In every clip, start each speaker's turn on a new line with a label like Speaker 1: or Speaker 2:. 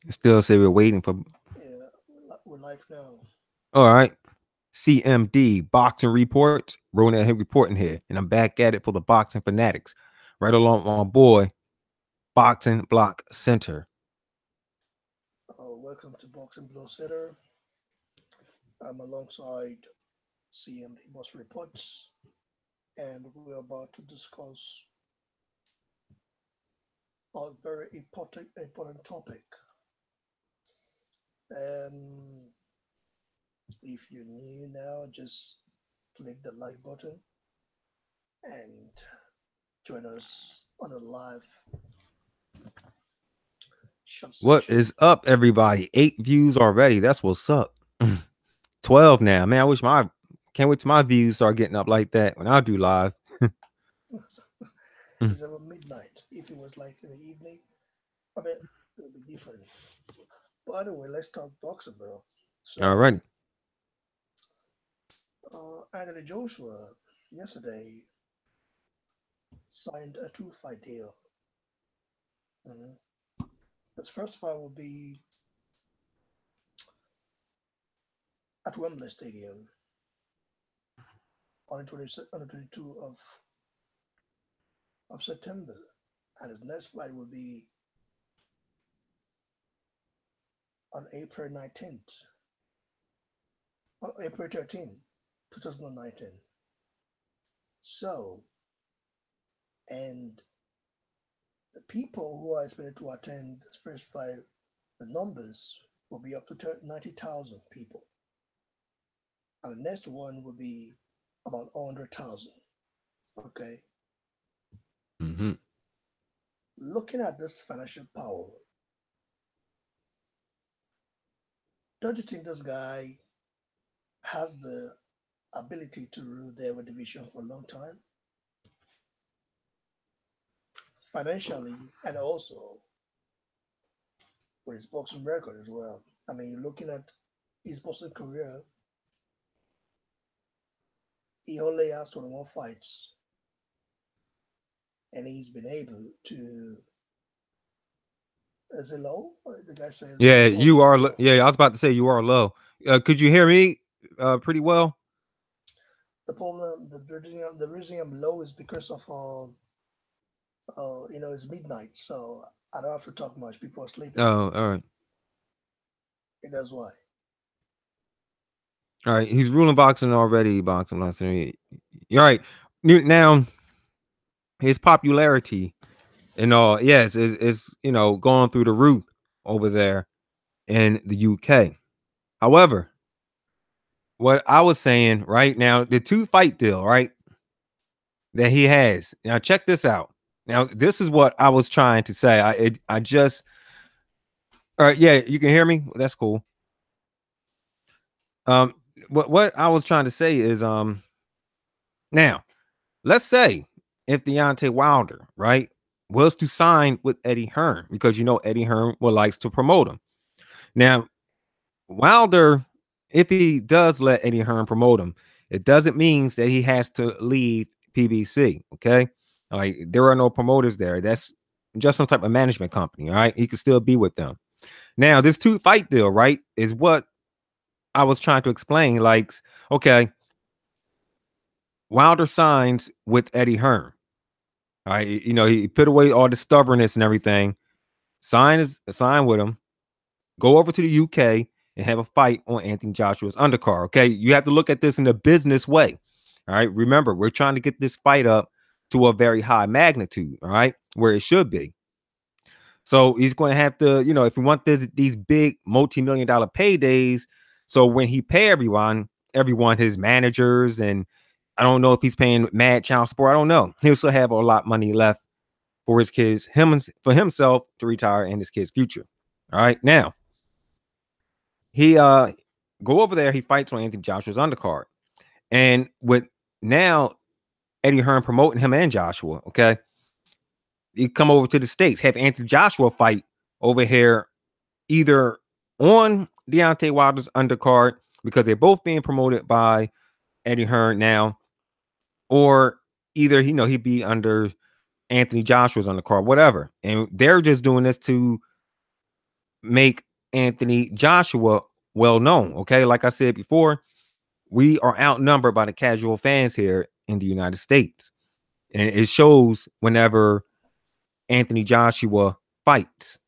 Speaker 1: Still say we're waiting for.
Speaker 2: Yeah, we're live now.
Speaker 1: All right. CMD Boxing Report. Ronan here reporting here, and I'm back at it for the Boxing Fanatics. Right along with my boy, Boxing Block Center.
Speaker 2: Welcome to Boxing Blow Center. I'm alongside CMD Boss Reports, and we're about to discuss a very important topic. Um, if you're new now, just click the like button and join us on a live short
Speaker 1: What
Speaker 2: session.
Speaker 1: is up, everybody? 8 views already. That's what's up. 12 now. Man, I wish my can't wait till my views start getting up like that when I do live.
Speaker 2: It's about midnight. If it was like in the evening, I mean, it would be different. By the way, let's talk boxing, bro. So,
Speaker 1: Alrighty.
Speaker 2: Anthony Joshua yesterday signed a two-fight deal. Mhm. His first fight will be at Wembley Stadium on the 22 of September, and his next fight will be on April 19th, on April 13th, 2019. So, and the people who are expected to attend this first fight, the numbers will be up to 90,000 people, and the next one will be about 100,000. Okay,
Speaker 1: Mm-hmm.
Speaker 2: looking at this financial power, don't you think this guy has the ability to rule the heavy division for a long time, financially, and also with his boxing record as well? I mean, you're looking at his boxing career, he only has 21 fights, and he's been able to, is it low? The guy says
Speaker 1: Yeah,
Speaker 2: the
Speaker 1: you
Speaker 2: audio is
Speaker 1: are.
Speaker 2: low.
Speaker 1: Yeah, I was about to say you are low. Could you hear me pretty well?
Speaker 2: The problem, the reason I'm low is because of, it's midnight, so I don't have to talk much. People are sleeping.
Speaker 1: Oh, all right.
Speaker 2: And that's why.
Speaker 1: All right. He's ruling boxing already. Boxing last year. All right. Now his popularity and all, yes, is going through the roof over there in the UK. However, what I was saying right now, the two fight deal, right, that he has. Now check this out. Now this is what I was trying to say. I just all right. Yeah, you can hear me. That's cool. Um, what I was trying to say is now let's say if Deontay Wilder, right, was to sign with Eddie Hearn because Eddie Hearn would likes to promote him. Now Wilder, if he does let Eddie Hearn promote him, it doesn't mean that he has to leave PBC. Okay, like there are no promoters there. That's just some type of management company. All right, he could still be with them. Now this two fight deal, right, is what I was trying to explain. Like, okay, Wilder signs with Eddie Hearn. All right, he put away all the stubbornness and everything. Sign with him. Go over to the UK and have a fight on Anthony Joshua's undercard. Okay, you have to look at this in a business way. All right, remember we're trying to get this fight up to a very high magnitude. All right, where it should be. So he's going to have to, if we want these big multi-million-dollar paydays, so when he pay everyone, his managers, and I don't know if he's paying mad child support. I don't know. He'll still have a lot of money left for his kids, for himself to retire and his kids' future. All right, now he go over there. He fights on Anthony Joshua's undercard, and with now Eddie Hearn promoting him and Joshua. Okay, he come over to the states, have Anthony Joshua fight over here either on Deontay Wilder's undercard because they're both being promoted by Eddie Hearn now, or either he'd be under Anthony Joshua's undercard, whatever. And they're just doing this to make Anthony Joshua well known. Okay, like I said before, we are outnumbered by the casual fans here in the United States, and it shows whenever Anthony Joshua fights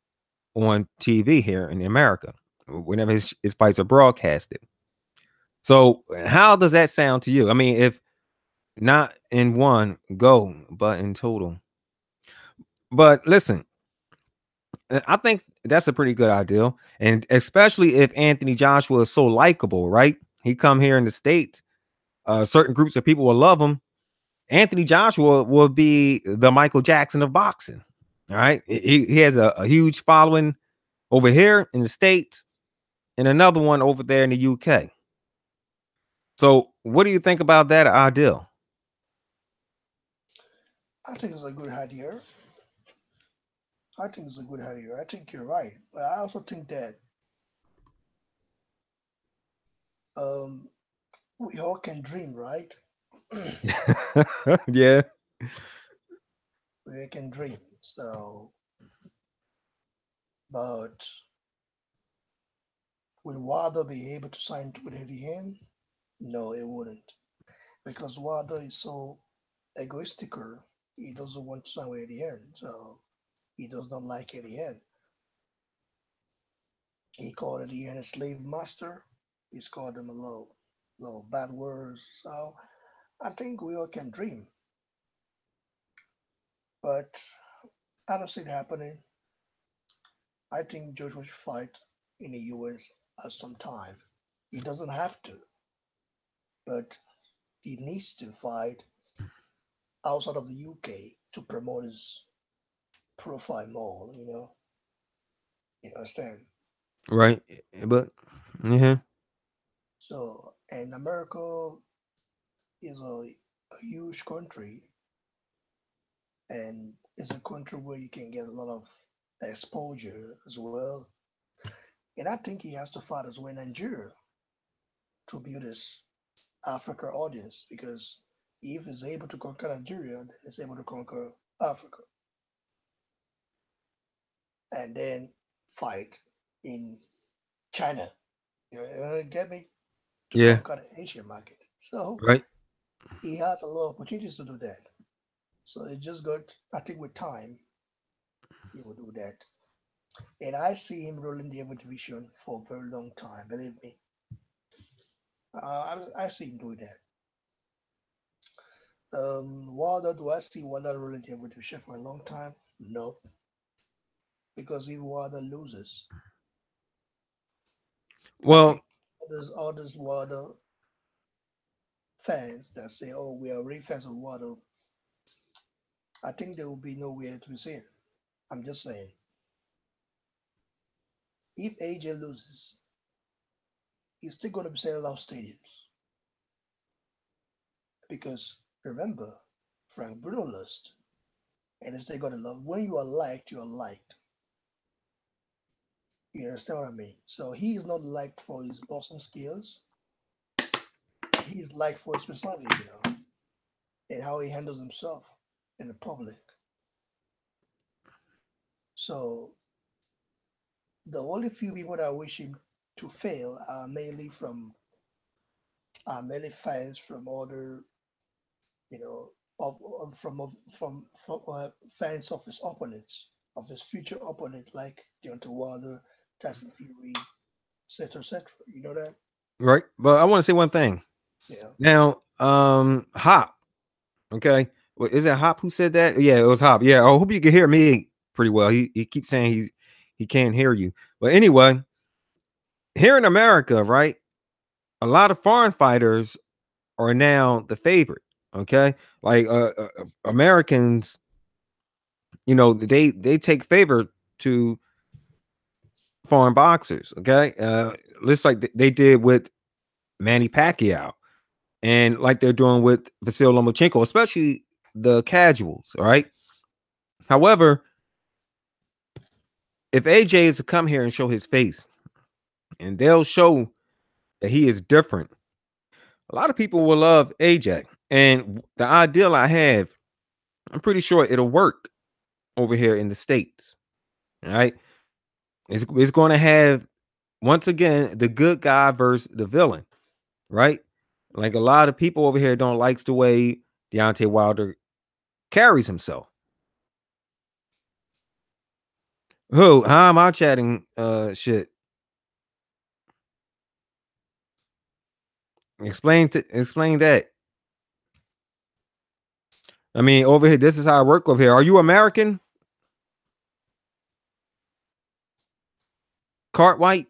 Speaker 1: on TV here in America, whenever his fights are broadcasted. So, how does that sound to you? I mean, if not in one go, but in total. But listen, I think that's a pretty good idea, and especially if Anthony Joshua is so likable, right? He come here in the States, certain groups of people will love him. Anthony Joshua will be the Michael Jackson of boxing. All right. He has a huge following over here in the States and another one over there in the UK. So, what do you think about that idea?
Speaker 2: I think it's a good idea. I think it's a good idea. I think you're right, but I also think that um, we all can dream, right?
Speaker 1: Yeah.
Speaker 2: We can dream. So, but would Wilder be able to sign with Eddie Hearn? No, it wouldn't, because Wilder is so egoistical. He doesn't want to sign with Eddie Hearn, so he does not like Eddie Hearn. He called Eddie Hearn a slave master. He's called him a little bad words. So I think we all can dream, but I don't see it happening. I think Joshua should fight in the US at some time. He doesn't have to, but he needs to fight outside of the UK to promote his profile more, you know? You understand?
Speaker 1: Right. But yeah.
Speaker 2: So, and America is a huge country, and it's a country where you can get a lot of exposure as well. And I think he has to fight as well in Nigeria to build his Africa audience, because if he's able to conquer Nigeria, then he's able to conquer Africa, and then fight in China. Get me, to
Speaker 1: Yeah.
Speaker 2: conquer the Asian market. So
Speaker 1: Right.
Speaker 2: he has a lot of opportunities to do that. So it just got, I think with time, he will do that. And I see him rolling the heavy division for a very long time, believe me. I see him doing that. Wilder, do I see Wilder rolling the heavy division for a long time? No, because if Wilder loses, I
Speaker 1: Well,
Speaker 2: think others Wilder fans that say, "Oh, we are real fans of Wilder," I think there will be nowhere to be seen. I'm just saying, if AJ loses, he's still going to be selling out stadiums, because remember, Frank Bruno lost, and it's still going to love. When you are liked, you are liked. You understand what I mean? So he is not liked for his boxing skills. He is liked for his personality, and how he handles himself in the public. So the only few people that wish him to fail are mainly fans from other, you know, from fans of his opponents, of his future opponent, like Deontay Wilder, Tyson Fury, etc., etc. You know that?
Speaker 1: right. But I want to say one thing.
Speaker 2: Yeah.
Speaker 1: Now, Hop. Okay. Well, is that Hop who said that? Yeah, it was Hop. Yeah. I hope you can hear me pretty well. He keeps saying he can't hear you. But anyway, here in America, right? A lot of foreign fighters are now the favorite. Okay, like Americans, they take favor to foreign boxers. Okay, looks like they did with Manny Pacquiao, and like they're doing with Vasil Lomachenko, especially the casuals. All right. However, if AJ is to come here and show his face, and they'll show that he is different, a lot of people will love AJ. And the ideal I have, I'm pretty sure it'll work over here in the States. All right. It's going to have, once again, the good guy versus the villain, right? Like a lot of people over here don't like the way Deontay Wilder carries himself. Who? How am I chatting? Shit. Explain that. I mean, over here, this is how I work over here. Are you American? Cartwright?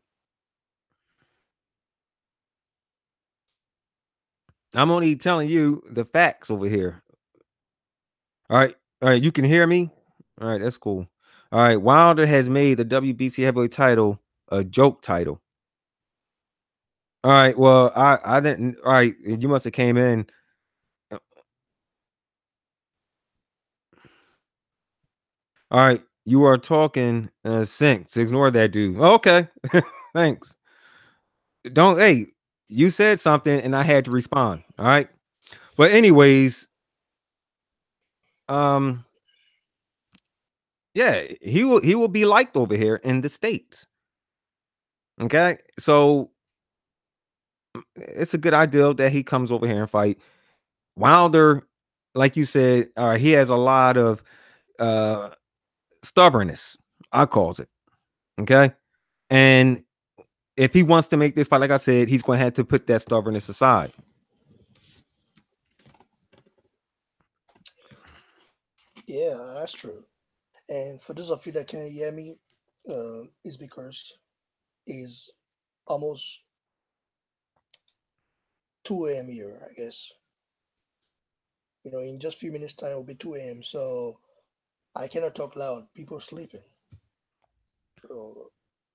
Speaker 1: I'm only telling you the facts over here. All right. All right. You can hear me? All right. That's cool. All right. Wilder has made the WBC heavyweight title a joke title. All right. Well, I didn't. All right. You must have came in. All right. You are talking sinks. Ignore that dude. Okay. Thanks. Don't. Hey, you said something and I had to respond. All right. But anyways, um, yeah, he will be liked over here in the States. Okay. So it's a good idea that he comes over here and fight. Wilder, like you said, he has a lot of uh stubbornness, I calls it. Okay. And if he wants to make this fight, like I said, he's going to have to put that stubbornness aside.
Speaker 2: Yeah, that's true. And for those of you that can't hear me, it's because it's almost 2 a.m. here, I guess. In just a few minutes time, it'll be 2 a.m. So I cannot talk loud. People sleeping. So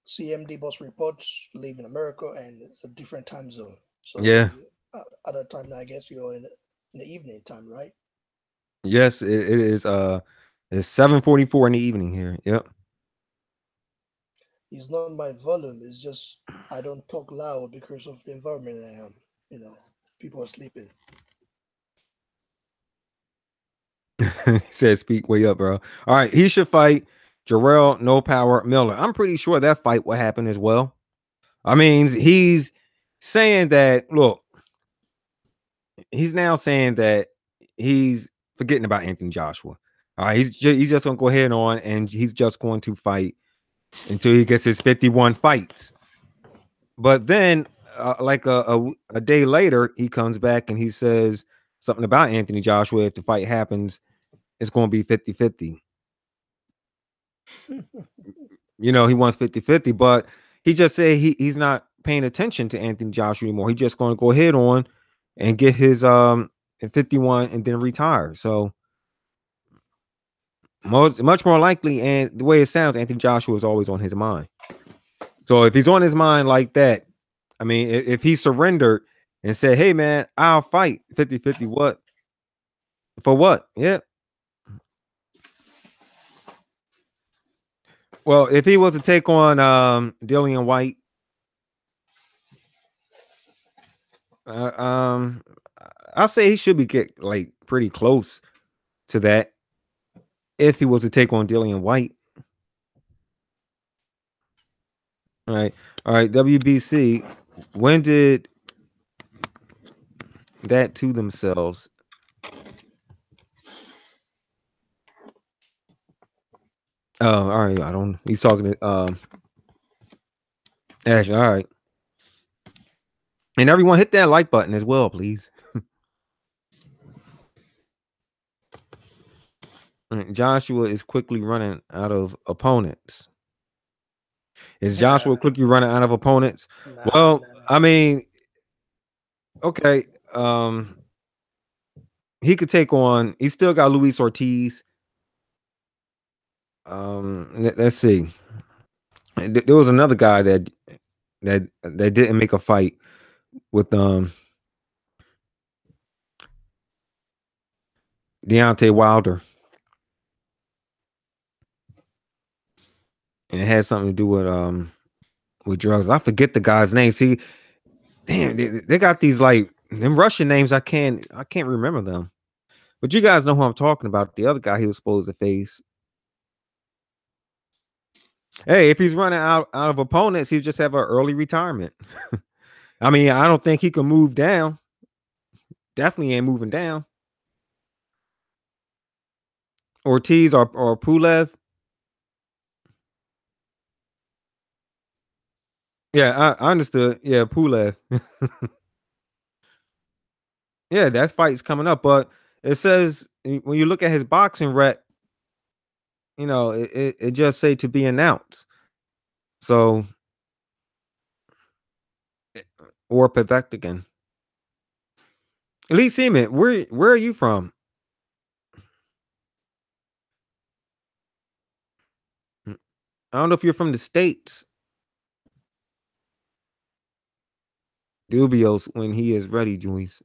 Speaker 2: CMD boss reports live in America, and it's a different time zone. So
Speaker 1: Yeah.
Speaker 2: at that time, I guess you're in the evening time, right?
Speaker 1: Yes, it is. It's 7:44 in the evening here. Yep.
Speaker 2: It's not my volume. It's just I don't talk loud because of the environment I am. People are sleeping.
Speaker 1: He said, "Speak way up, bro." All right, he should fight Jarrell No Power Miller. I'm pretty sure that fight will happen as well. I mean, he's saying that. Look, he's now saying that he's forgetting about Anthony Joshua. All right, he's just gonna go ahead on and he's just going to fight until he gets his 51 fights. But then, like a day later, he comes back and he says something about Anthony Joshua. If the fight happens, it's going to be 50-50. He wants 50-50, but he just said he's not paying attention to Anthony Joshua anymore. He's just going to go ahead on and get his 51 and then retire. So much more likely, and the way it sounds, Anthony Joshua is always on his mind. So if he's on his mind like that, I mean, if he surrendered and said, "Hey man, I'll fight 50-50," what? For what? Yeah. Well, if he was to take on Dillian White, uh, um, I'll say he should be get like pretty close to that if he was to take on Dillian White. All right. WBC. When did that to themselves? Oh, all right. I don't. He's talking to Ash. All right. And everyone hit that like button as well, please. Joshua is quickly running out of opponents. Is Joshua quickly running out of opponents?
Speaker 2: Nah,
Speaker 1: Well,
Speaker 2: nah, nah.
Speaker 1: I mean, okay. He could take on. He still got Luis Ortiz. Let's see. There was another guy that didn't make a fight with Deontay Wilder, and it had something to do with drugs. I forget the guy's name. See, damn, they got these like them Russian names. I can't remember them. But you guys know who I'm talking about. The other guy he was supposed to face. Hey, if he's running out of opponents, he'll just have an early retirement. I mean, I don't think he can move down. Definitely ain't moving down. Ortiz or Pulev. Yeah, I understood. Yeah, Pulev. Yeah, that fight's coming up, but it says when you look at his boxing rec, it just say to be announced. So or Pavectigan. Elite Seaman, where are you from? I don't know if you're from the States. Dubios when he is ready, Joyce.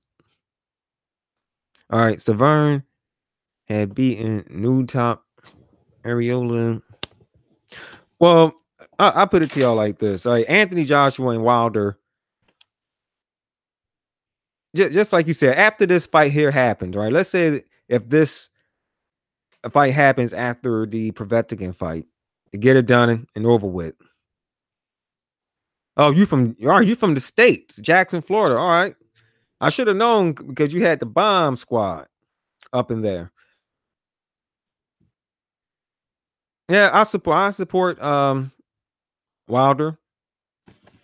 Speaker 1: All right, Severn had beaten New Top Areola. Well, I put it to y'all like this. All right, Anthony Joshua and Wilder. Just like you said, after this fight here happens, right? Let's say if this fight happens after the Povetkin fight, to get it done and over with. Oh, you from the States, Jackson, Florida. All right. I should have known because you had the bomb squad up in there. Yeah, I support Wilder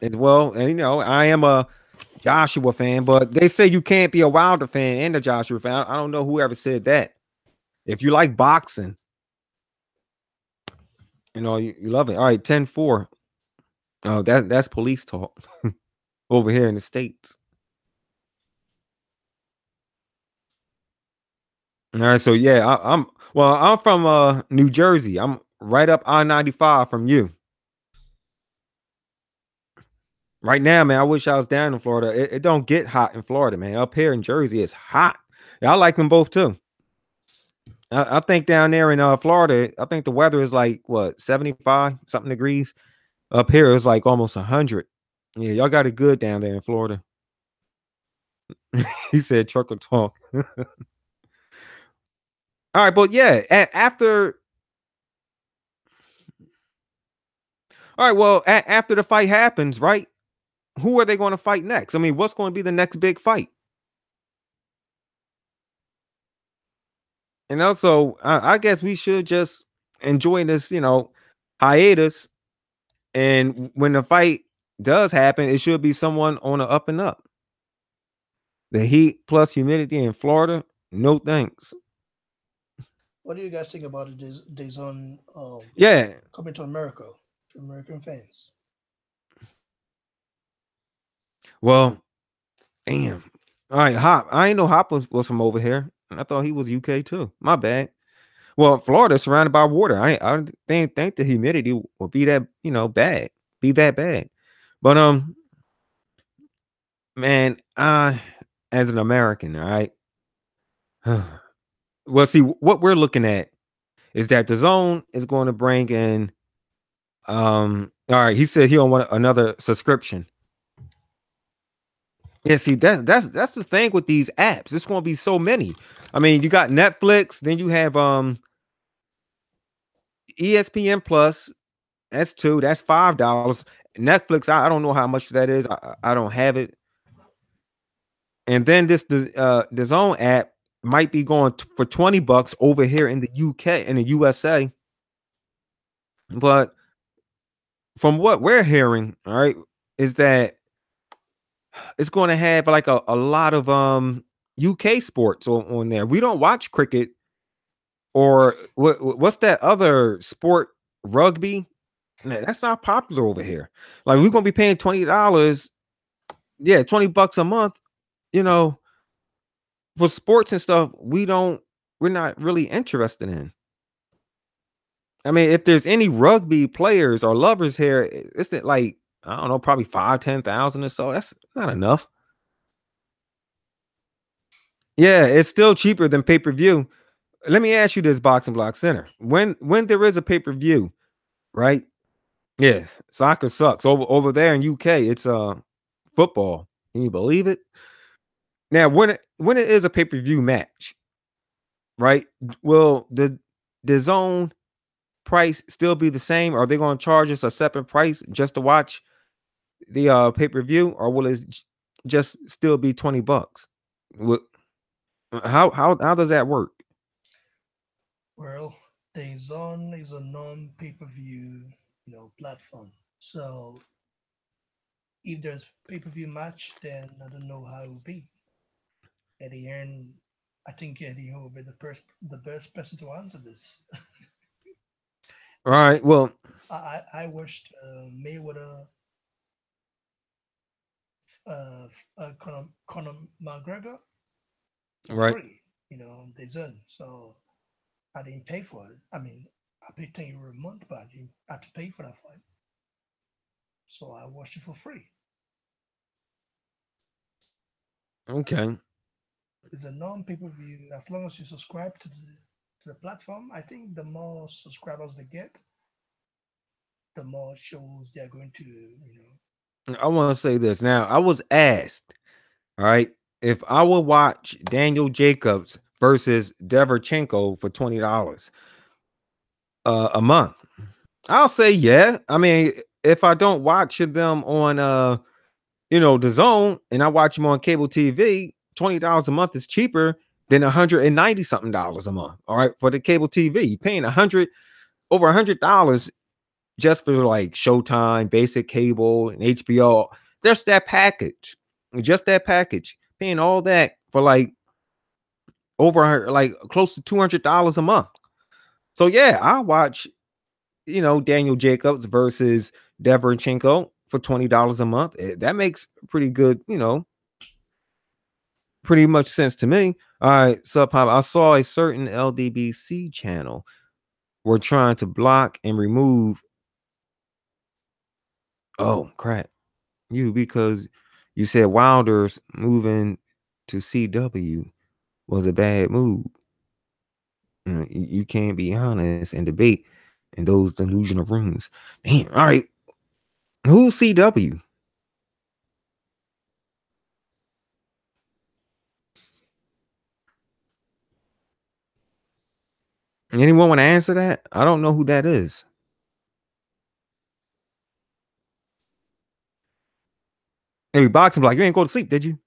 Speaker 1: as well. And I am a Joshua fan, but they say you can't be a Wilder fan and a Joshua fan. I don't know whoever said that. If you like boxing, you love it. All right, 10-4. Oh, that's police talk over here in the States. All right, so yeah, I'm from New Jersey. I'm right up I-95 from you. Right now, man, I wish I was down in Florida. It don't get hot in Florida, man. Up here in Jersey, it's hot. Yeah, I like them both too. I think down there in Florida, I think the weather is like what 75 something degrees. Up here, it's like almost 100. Yeah, y'all got it good down there in Florida. He said trucker talk. All right, but yeah, after. All right, well, after the fight happens, right? Who are they going to fight next? I mean, what's going to be the next big fight? And also, I guess we should just enjoy this, hiatus. And when the fight does happen, it should be someone on the up and up. The heat plus humidity in Florida, no thanks.
Speaker 2: What do you guys think about the DAZN
Speaker 1: Yeah.
Speaker 2: coming to America, to American fans?
Speaker 1: Well, damn. All right, Hop. I ain't know Hop was from over here. I thought he was UK too. My bad. Well, Florida's surrounded by water. I didn't think the humidity would be that, bad. Be that bad. But man, as an American, all right. Well, see, what we're looking at is that the zone is going to bring in all right, he said he don't want another subscription. Yeah, see, that's the thing with these apps. It's going to be so many. I mean, you got Netflix, then you have ESPN Plus. That's $2. That's $5. Netflix, I don't know how much that is. I don't have it. And then the Zone app might be going for $20 over here in the UK, in the USA. But from what we're hearing, all right, is that it's going to have like a lot of UK sports on there. We don't watch cricket or what's that other sport, rugby? Man, that's not popular over here. Like we're gonna be paying $20, yeah, $20 a month, for sports and stuff. We're not really interested in. I mean, if there's any rugby players or lovers here, it's like I don't know, probably 5,000-10,000 or so. That's not enough. Yeah, it's still cheaper than pay-per-view. Let me ask you this, Boxing Block Center. When there is a pay-per-view, right? Yeah, soccer sucks. Over there in UK, it's football. Can you believe it? Now, when it is a pay-per-view match, right? Well, the zone price still be the same? Are they going to charge us a separate price just to watch the pay-per-view, or will it just still be $20? What, how does that work?
Speaker 2: Well, DAZN is a non-pay-per-view, platform. So if there's pay-per-view match, then I don't know how it will be. At the end, I think Eddie Hearn will be the best person to answer this.
Speaker 1: All right. Well,
Speaker 2: I watched Mayweather, Conor McGregor for
Speaker 1: right.
Speaker 2: free, they zone. So I didn't pay for it. I mean, I paid €10 a month, but I didn't have to pay for that fight. So I watched it for free.
Speaker 1: Okay.
Speaker 2: It's a non-pay-per-view. As long as you subscribe to the platform, I think the more subscribers they get, the more shows they are going to.
Speaker 1: I want to say this now. I was asked, all right, if I would watch Daniel Jacobs versus Deverchenko for $20 a month. I'll say yeah. I mean, if I don't watch them on the zone and I watch them on cable TV, $20 a month is cheaper than 190 something dollars a month. All right, for the cable TV, you're paying over $100 just for like Showtime, basic cable, and HBO. There's that package, just that package, paying all that for like over like close to $200 a month. So yeah, I watch Daniel Jacobs versus Deverchenko for $20 a month. That makes pretty good, pretty much sense to me. All right, Sub Pop, I saw a certain LDBC channel were trying to block and remove. Oh crap, because you said Wilder's moving to CW was a bad move. You can't be honest and debate in those delusional rooms. Damn. All right, who's CW? Anyone want to answer that? I don't know who that is. Hey, boxing block, you ain't go to sleep, did you?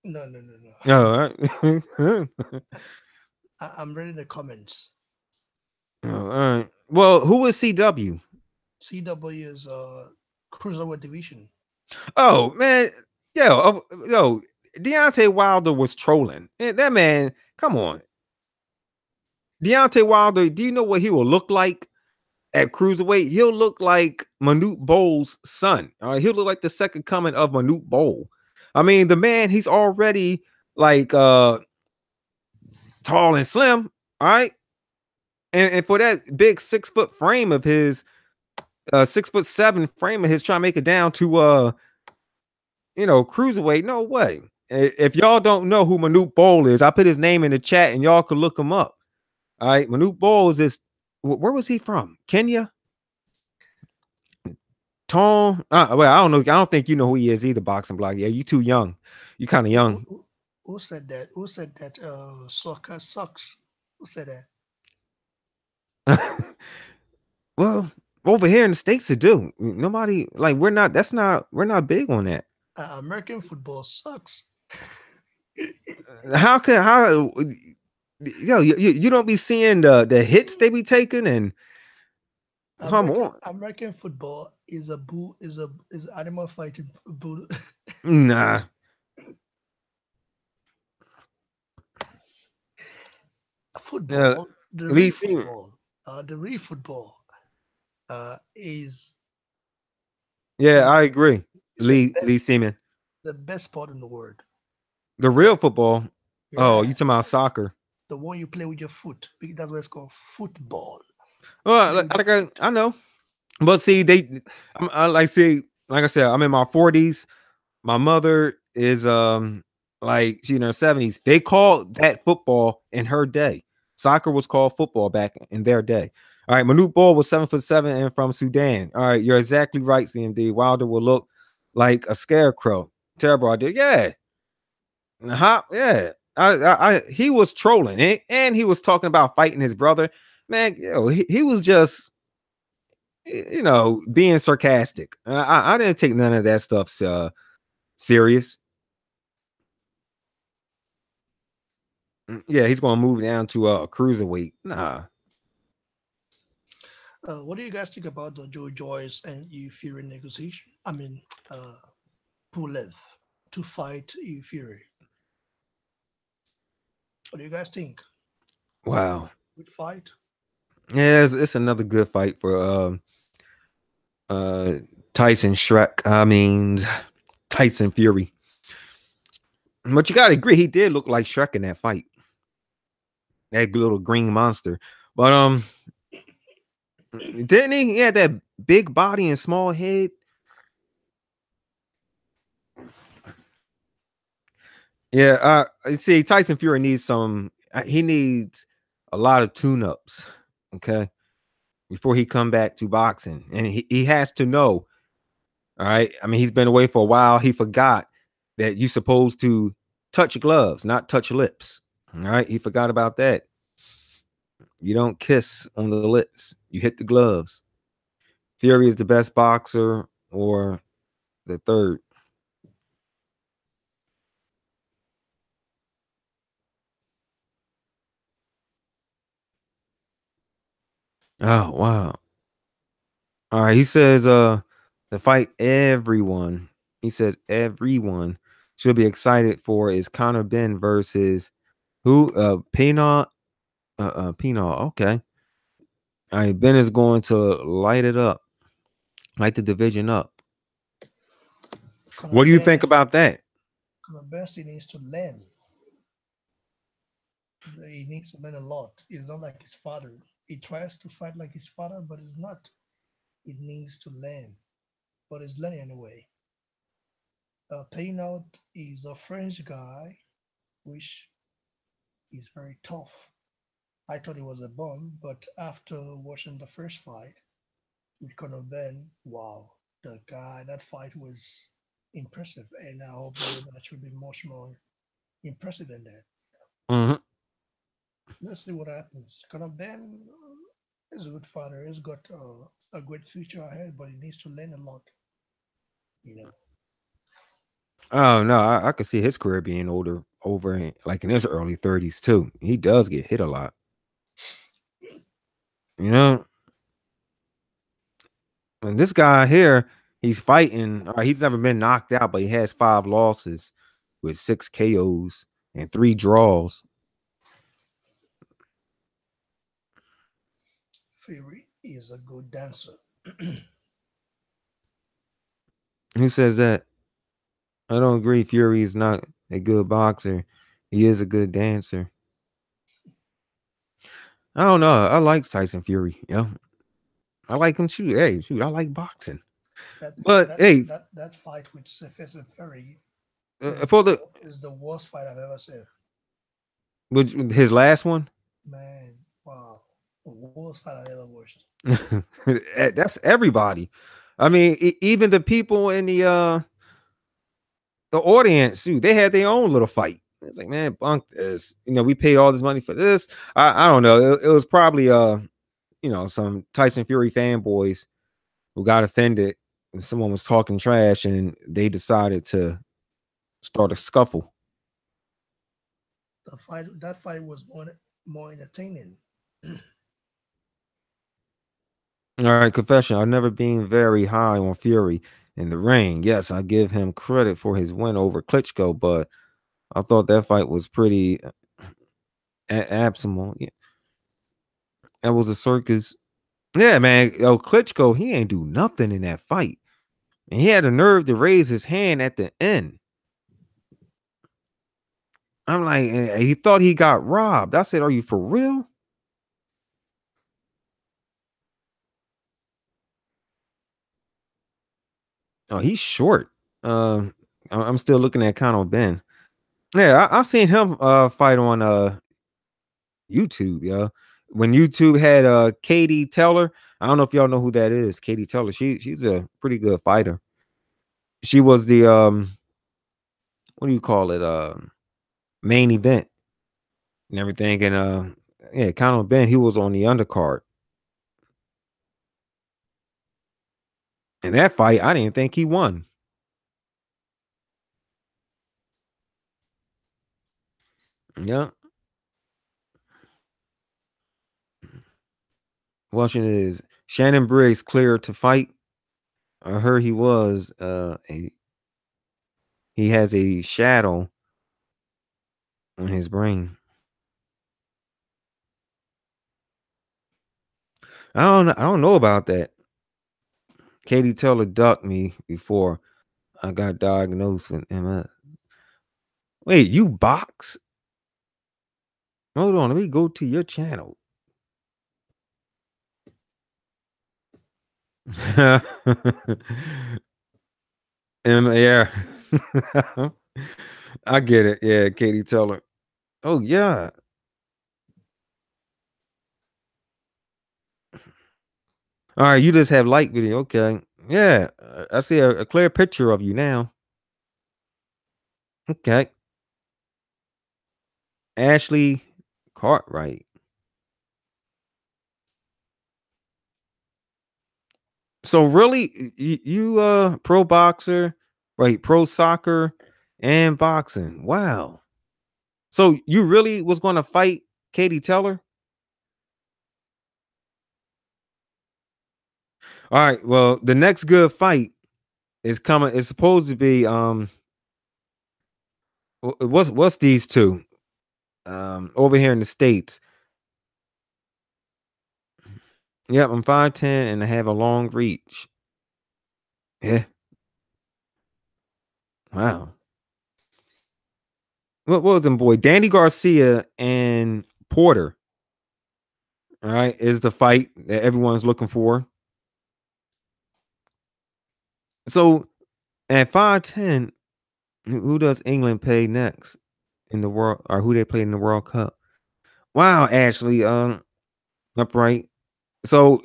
Speaker 2: No, no, no,
Speaker 1: No,
Speaker 2: no.
Speaker 1: all right.
Speaker 2: I'm reading the comments.
Speaker 1: Oh, all right. Well, who is CW?
Speaker 2: CW is cruiserweight division.
Speaker 1: Oh man, yo, Deontay Wilder was trolling. That man, come on. Deontay Wilder, do you know what he will look like at cruiserweight? He'll look like Manute Bowles' son. All right, he'll look like the second coming of Manute Bowl. I mean, the man, he's already like tall and slim. All right. And for that big 6 foot frame of his, 6'7" frame of his, trying to make it down to cruiserweight. No way. If y'all don't know who Manute Bowl is, I put his name in the chat and y'all could look him up. All right, Manute Bowl is this. Where was he from? Kenya? Tom? Well, I don't know. I don't think you know who he is either. Boxing block. Yeah, you too young. You kind of young.
Speaker 2: Who said that? Who said that? Soccer sucks. Who said that?
Speaker 1: Well, over here in the States, it do. Nobody like we're not. We're not big on that.
Speaker 2: American football sucks.
Speaker 1: How you don't be seeing the hits they be taking and come on.
Speaker 2: American football is a bull is animal fighting bull.
Speaker 1: Nah.
Speaker 2: Football, the real football, is.
Speaker 1: Yeah, I agree. Lee Seaman.
Speaker 2: The best sport in the world.
Speaker 1: The real football. Yeah. Oh, you talking about soccer?
Speaker 2: The one you play with your foot. That's what it's called, football.
Speaker 1: Well, I know, but see, like I said, I'm in my 40s. My mother is like she's in her 70s. They called that football in her day. Soccer was called football back in their day. All right, Manute Ball was 7'7" and from Sudan. All right, you're exactly right, CMD. Wilder will look like a scarecrow. Terrible idea. Yeah. Yeah. He was trolling and he was talking about fighting his brother. Man, he was just being sarcastic. I didn't take none of that stuff serious. Yeah, he's gonna move down to a cruiserweight. Nah.
Speaker 2: What do you guys think about the Joe Joyce and Yu Fury negotiation? I mean, uh, Pulev to fight Yu Fury. What do you guys think?
Speaker 1: Wow.
Speaker 2: Good fight.
Speaker 1: Yeah, it's another good fight for uh Tyson Shrek. I mean Tyson Fury. But you gotta agree, he did look like Shrek in that fight. That little green monster. But didn't he? He had that big body and small head. Yeah, you see, Tyson Fury needs some. He needs a lot of tune-ups. Okay, before he come back to boxing, and he has to know. All right, I mean, he's been away for a while. He forgot that you supposed to touch gloves, not touch lips. All right, he forgot about that. You don't kiss on the lips. You hit the gloves. Fury is the best boxer, or the third. Oh wow. All right. He says the fight everyone. He says everyone should be excited for is Conor Ben versus who? Pina Pina. Okay. All right, Ben is going to light it up, light the division up.
Speaker 2: Conor
Speaker 1: What do you think
Speaker 2: Ben,
Speaker 1: about that?
Speaker 2: Conor Ben still needs to learn. He needs to learn a lot. He's not like his father. He tries to fight like his father, but it's not. He needs to learn, but he's learning anyway. Paynout is a French guy, which is very tough. I thought he was a bum, but after watching the first fight with Conor Ben, wow, the guy, that fight was impressive, and I hope the rematch will be much more impressive than that.
Speaker 1: Hmm.
Speaker 2: Let's see what happens. Conor Ben is a good fighter. He's got a great future ahead, but he needs to learn a lot. You know,
Speaker 1: Oh no, I could see his career being older, like in his early 30s too. He does get hit a lot. You know, and this guy here, he's fighting. He's never been knocked out, but he has 5 losses with 6 KOs and 3 draws.
Speaker 2: Fury is a good dancer.
Speaker 1: Who says that? I don't agree. Fury is not a good boxer. He is a good dancer. I don't know. I like Tyson Fury. Yeah, I like him too. Hey, shoot, I like boxing.
Speaker 2: that
Speaker 1: But
Speaker 2: that
Speaker 1: hey,
Speaker 2: that that fight with Stephen Fury
Speaker 1: for the
Speaker 2: is the worst fight I've ever seen.
Speaker 1: his last one,
Speaker 2: Man, wow, the worst fight I ever watched.
Speaker 1: that's everybody. I mean, even the people in the audience, shoot, they had their own little fight. It's like, man, bunk this. We paid all this money for this. I don't know. It was probably some Tyson Fury fanboys who got offended when someone was talking trash and they decided to start a scuffle.
Speaker 2: That fight was more entertaining.
Speaker 1: All right, confession. I've never been very high on Fury in the ring. Yes, I give him credit for his win over Klitschko, but I thought that fight was pretty abysmal. Yeah, that was a circus. Yeah, man. Yo, Klitschko, he ain't do nothing in that fight. And he had the nerve to raise his hand at the end. I'm like, he thought he got robbed. I said, are you for real? Oh, he's short. I'm still looking at Conor Ben. Yeah, I seen him fight on YouTube, yeah. When YouTube had Katie Taylor, I don't know if y'all know who that is. Katie Taylor, she's a pretty good fighter. She was the what do you call it? Main event and everything. And Yeah, Conor Ben, he was on the undercard. In that fight, I didn't think he won. Yeah. Question is Shannon Briggs cleared to fight? I heard he has a shadow on his brain. I don't know about that. Katie Taylor ducked me before I got diagnosed with MS. Wait, you box? Hold on, let me go to your channel. Yeah. I get it. Yeah, Katie Taylor. Oh yeah. All right, you just have light video. Okay. Yeah. I see a clear picture of you now. Okay. Ashley Cartwright. So really, you pro boxer, right? Pro soccer and boxing. Wow. So you really was going to fight Katie Taylor? All right. Well, the next good fight is coming. It's supposed to be what's these two over here in the States. Yep, I'm 5'10" and I have a long reach. Yeah. Wow. What was them boy? Danny Garcia and Porter. All right, is the fight that everyone's looking for. So at 5'10", who does England play next in the world, or who they play in the World Cup? Wow, Ashley, upright. So,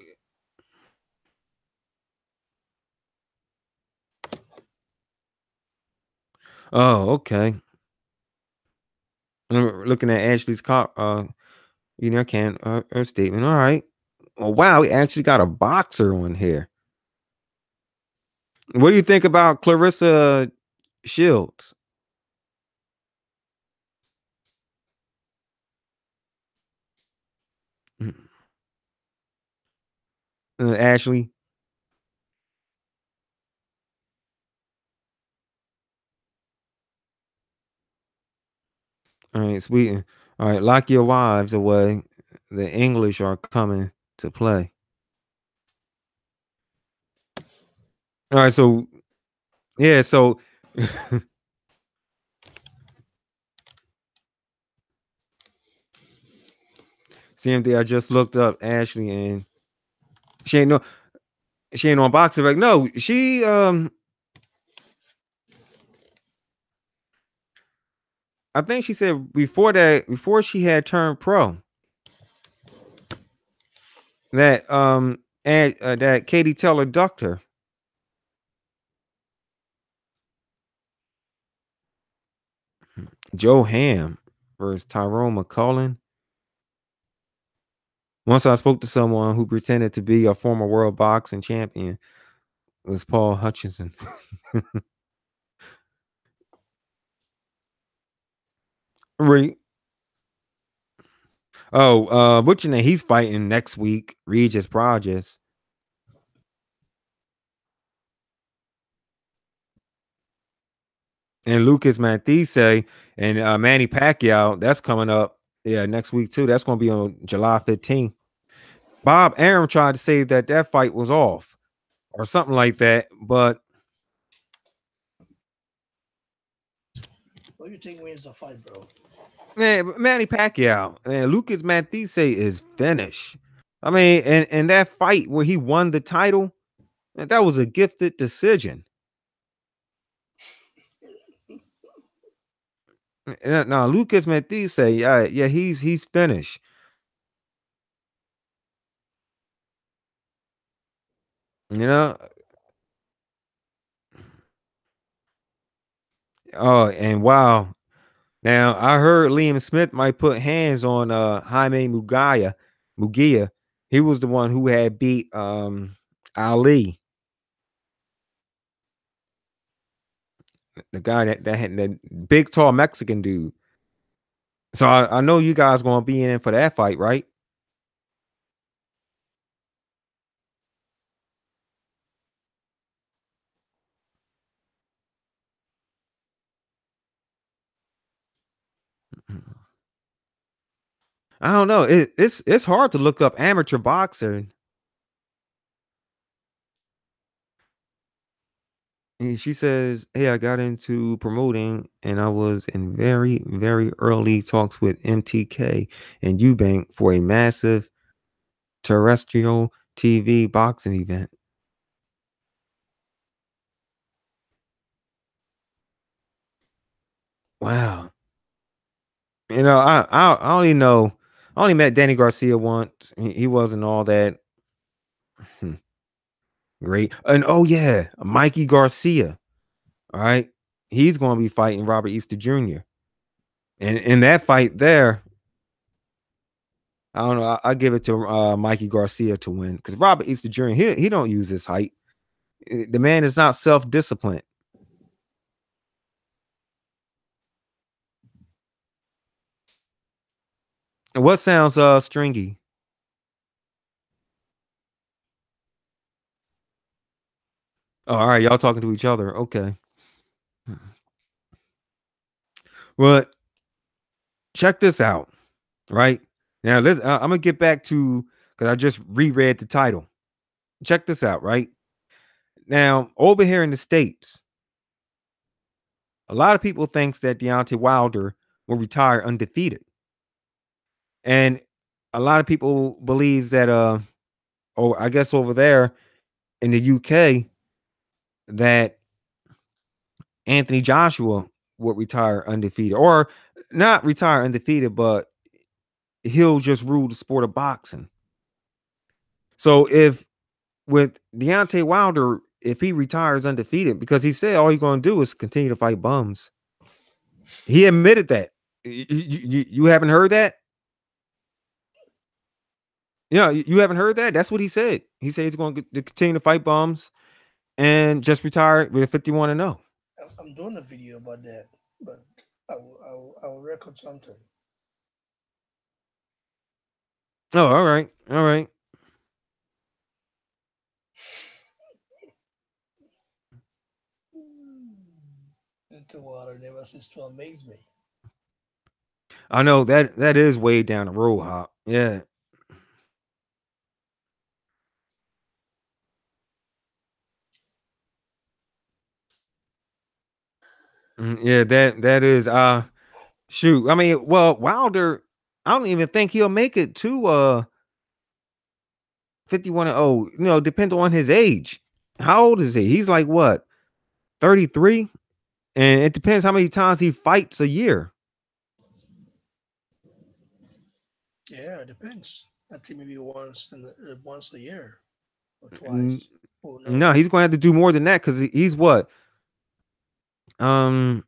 Speaker 1: oh, okay. I'm looking at Ashley's can her statement. All right. Oh wow, we actually got a boxer on here. What do you think about Clarissa Shields? Mm, Ashley. All right, sweet. All right, lock your wives away. The English are coming to play. All right, so yeah, so CMD, I just looked up Ashley and she ain't no she ain't on boxing. Like, no, she I think she said before she had turned pro, that Katie Taylor ducked her. Joe Ham versus Tyrone McCullen. Once I spoke to someone who pretended to be a former world boxing champion. It was Paul Hutchinson. Re- what's your name? He's fighting next week. Regis Progress. And Lucas Mathise and Manny Pacquiao. That's coming up. Yeah, next week too. That's going to be on July 15th. Bob Arum tried to say that fight was off or something like that, but
Speaker 2: What do you think wins the fight, bro?
Speaker 1: man, Manny Pacquiao and Lucas Mathise is finished. I mean, and that fight where he won the title, that was a gifted decision. Now Lucas Mathise, yeah, he's finished. You know, oh, and wow. Now I heard Liam Smith might put hands on Jaime Mugia. He was the one who had beat Ali, the guy that had that big tall Mexican dude. So I know you guys gonna be in for that fight, right? I don't know. It's hard to look up amateur boxer. And she says, "Hey, I got into promoting, and I was in very, very early talks with MTK and Eubank for a massive terrestrial TV boxing event." Wow. I only know I only met Danny Garcia once. He wasn't all that hmm, great. And oh yeah, Mikey Garcia. All right. He's going to be fighting Robert Easter Jr. And in that fight there, I don't know. I give it to Mikey Garcia to win because Robert Easter Jr. He don't use his height. The man is not self disciplined. And what sounds stringy? Oh, all right, y'all talking to each other. Okay. Well, check this out. Right now, I'm gonna get back to because I just reread the title. Check this out. Right now, over here in the states, a lot of people thinks that Deontay Wilder will retire undefeated, and a lot of people believes that oh, I guess over there in the UK that Anthony Joshua would retire undefeated, or not retire undefeated, but he'll just rule the sport of boxing. So if with Deontay Wilder, if he retires undefeated, because he said all he's going to do is continue to fight bums. He admitted that. You haven't heard that? Yeah, you haven't heard that? That's what he said. He said he's going to continue to fight bums and just retire with 51 and 0.
Speaker 2: I'm doing a video about that, but I will record something.
Speaker 1: Oh, all right. All right.
Speaker 2: Into water never ceases to amaze me.
Speaker 1: I know that is way down the road, Hop. Yeah. Yeah, that is shoot. I mean, well, Wilder, I don't even think he'll make it to 51 and 0, depending on his age. How old is he? He's like what? 33? And it depends how many times he fights a year.
Speaker 2: Yeah, it depends. I think maybe once a year or
Speaker 1: N-
Speaker 2: twice. Who
Speaker 1: No,
Speaker 2: knows?
Speaker 1: he's going to have to do more than that because he's what? Um,